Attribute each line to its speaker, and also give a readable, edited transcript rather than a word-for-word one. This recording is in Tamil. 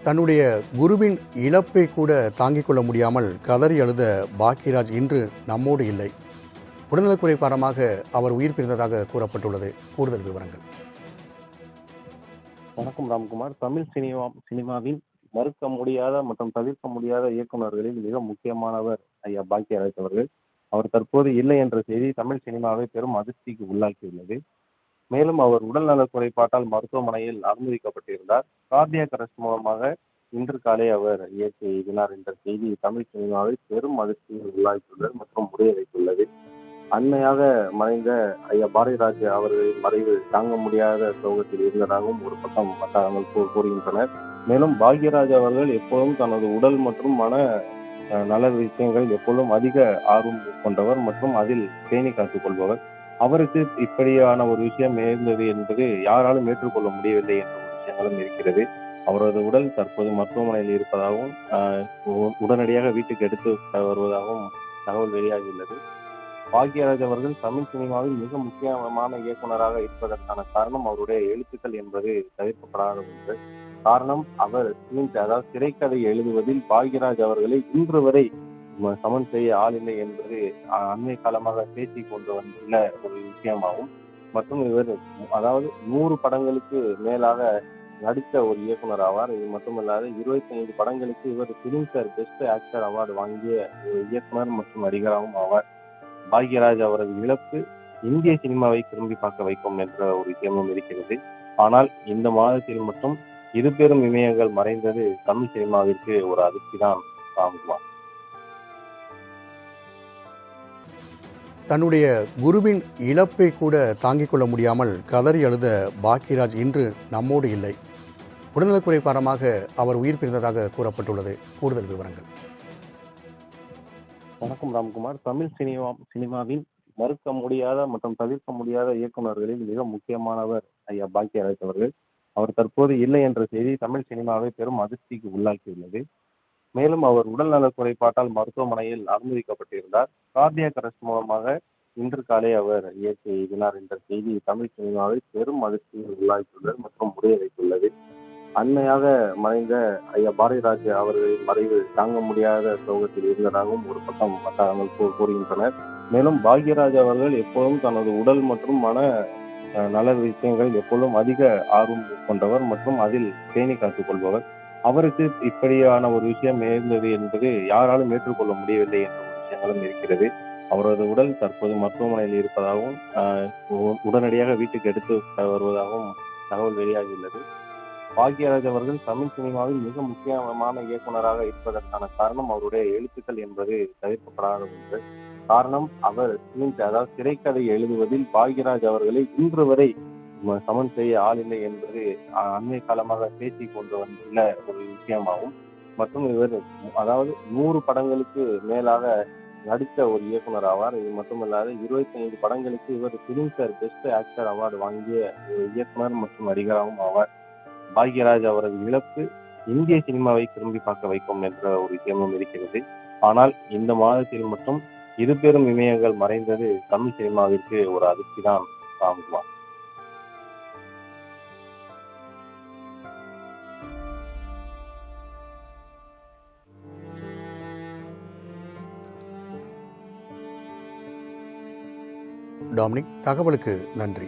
Speaker 1: தன்னுடைய குருவின் இழப்பை கூட தாங்கிக் கொள்ள முடியாமல் கதறி அழுத பாக்யராஜ் இன்று நம்மோடு இல்லை. உடல்நலக்குறை காரணமாக அவர் உயிர் பிரிந்ததாக கூறப்பட்டுள்ளது. கூடுதல் விவரங்கள்.
Speaker 2: வணக்கம் ராம்குமார். தமிழ் சினிமாவின் மறுக்க முடியாத மற்றும் தவிர்க்க முடியாத இயக்குநர்களில் மிக முக்கியமானவர் ஐயா பாக்யராஜ் அவர்கள். அவர் தற்போது இல்லை என்ற செய்தி தமிழ் சினிமாவை பெரும் அதிர்ச்சிக்கு உள்ளாக்கியுள்ளது. மேலும் அவர் உடல்நலக் குறைபாட்டால் மருத்துவமனையில் அனுமதிக்கப்பட்டிருந்தார். கார்டியாக் அரெஸ்ட் மூலமாக இன்று காலை அவர் இயற்கை எய்தினார் என்ற செய்தி தமிழ் சினிமாவை பெரும் அதிர்ச்சியில் உள்ளாக்கியுள்ளது மற்றும் முடிய வைத்துள்ளது. அண்மையாக மறைந்த ஐயா பாரதிராஜ் அவர்களின் மறைவு தாங்க முடியாத சோகத்தில் இருந்ததாகவும் ஒரு பக்கம் வட்டாரங்கள் கூறுகின்றனர். மேலும் பாக்யராஜ் அவர்கள் எப்போதும் தனது உடல் மற்றும் மன நல விஷயங்கள் எப்பொழுதும் அதிக ஆர்வம் கொண்டவர் மற்றும் அதில் பேணி காத்துக் கொள்பவர். அவருக்கு இப்படியான ஒரு விஷயம் நேர்ந்தது என்பது யாராலும் ஏற்றுக்கொள்ள முடியவில்லை என்ற ஒரு விஷயங்களும் இருக்கிறது. அவரது உடல் தற்போது மருத்துவமனையில் இருப்பதாகவும் உடனடியாக வீட்டுக்கு எடுத்து வருவதாகவும் தகவல் வெளியாகியுள்ளது. பாக்யராஜ் அவர்கள் தமிழ் சினிமாவில் மிக முக்கியமான இயக்குநராக இருப்பதற்கான காரணம் அவருடைய எழுத்துக்கள் என்பது தவிர்க்கப்படாத ஒன்று. காரணம், அவர் அதாவது திரைக்கதை எழுதுவதில் பாக்யராஜ் அவர்களை இன்று வரை சமன் செய்ய ஆள் இல்லை என்பது அண்மை காலமாக பேசி கொண்டு வந்துள்ள ஒரு விஷயமாகும். மற்றும் இவர் அதாவது 100 படங்களுக்கு மேலாக நடித்த ஒரு இயக்குனர் ஆவார். இது மட்டுமல்லாது 25 படங்களுக்கு இவர் பிலிம்பேர் பெஸ்ட் ஆக்டர் அவார்டு வாங்கிய ஒரு இயக்குனர் மற்றும் நடிகராகவும் ஆவார். பாக்யராஜ் அவரது இழப்பு இந்திய சினிமாவை திரும்பி பார்க்க வைக்கும் என்ற ஒரு விஷயமும் இருக்கிறது. ஆனால் இந்த மாதத்தில் மட்டும் இரு பெரும் இமயங்கள் மறைந்தது தமிழ் சினிமாவிற்கு ஒரு அதிர்ச்சி தான் ராம்குமார்.
Speaker 1: தன்னுடைய குருவின் இழப்பை கூட தாங்கிக் கொள்ள முடியாமல் கதறி அழுத பாக்யராஜ் இன்று நம்மோடு இல்லை. உடல்நலக்குறை காரணமாக அவர் உயிர் பிரிந்ததாக கூறப்பட்டுள்ளது. கூடுதல் விவரங்கள்.
Speaker 2: வணக்கம் ராம்குமார். தமிழ் சினிமாவின் மறுக்க முடியாத மற்றும் தவிர்க்க முடியாத இயக்குநர்களில் மிக முக்கியமானவர் ஐயா பாக்யராஜ் அவர்கள். அவர் தற்போது இல்லை என்ற செய்தி தமிழ் சினிமாவை பெரும் அதிர்ச்சிக்கு உள்ளாக்கியுள்ளது. மேலும் அவர் உடல்நலக் குறைபாட்டால் மருத்துவமனையில் அனுமதிக்கப்பட்டிருந்தார். கார்டியாக் அரெஸ்ட் மூலமாக இன்று காலை அவர் இயற்கை எய்தினார் என்ற செய்தி தமிழ் சினிமாவை பெரும் அதிர்ச்சியில் உள்ளாக்கியுள்ளது மற்றும் முடிய வைத்துள்ளது. அண்மையாக மறைந்த ஐயா பாரதிராஜ் அவர்களின் மறைவு தாங்க முடியாத சோகத்தில் இருந்ததாகவும் ஒரு பக்கம் வட்டாரங்கள் கூறுகின்றனர். மேலும் பாக்யராஜ் அவர்கள் எப்போதும் தனது உடல் மற்றும் மன நல விஷயங்கள் எப்பொழுதும் அதிக ஆர்வம் கொண்டவர் மற்றும் அதில் பேணி காத்துக் கொள்பவர். அவருக்கு இப்படியான ஒரு விஷயம் நேர்ந்தது என்பது யாராலும் ஏற்றுக்கொள்ள முடியவில்லை என்ற ஒரு விஷயங்களும் இருக்கிறது. அவரது உடல் தற்போது மருத்துவமனையில் இருப்பதாகவும் உடனடியாக வீட்டுக்கு எடுத்து வருவதாகவும் தகவல் வெளியாகியுள்ளது. பாக்யராஜ் அவர்கள் தமிழ் சினிமாவில் மிக முக்கியமான இயக்குநராக இருப்பதற்கான காரணம் அவருடைய எழுத்துக்கள் என்பது தவிர்க்கப்படாத ஒன்று. காரணம், அவர் அதாவது திரைக்கதை எழுதுவதில் பாக்யராஜ் அவர்களை இன்று வரை சமன் செய்ய ஆள் இல்லை என்பது அண்மை காலமாக பேசி கொண்டு வந்துள்ள ஒரு விஷயமாகும். மற்றும் இவர் அதாவது 100 படங்களுக்கு மேலாக நடித்த ஒரு இயக்குனர் ஆவார். இது மட்டுமல்லாது 25 படங்களுக்கு இவர் பிலிம்பேர் பெஸ்ட் ஆக்டர் அவார்டு வாங்கிய ஒரு இயக்குனர் மற்றும் நடிகராகவும் ஆவார். பாக்யராஜ் அவரது இழப்பு இந்திய சினிமாவை திரும்பி பார்க்க வைக்கும் என்ற ஒரு விஷயமும் இருக்கிறது. ஆனால் இந்த மாதத்தில் மட்டும் இரு பெரும் இமயங்கள் மறைந்தது தமிழ் சினிமாவிற்கு ஒரு அதிர்ச்சி தான் ராம்குமார்.
Speaker 1: டாமினிக், தகவலுக்கு நன்றி.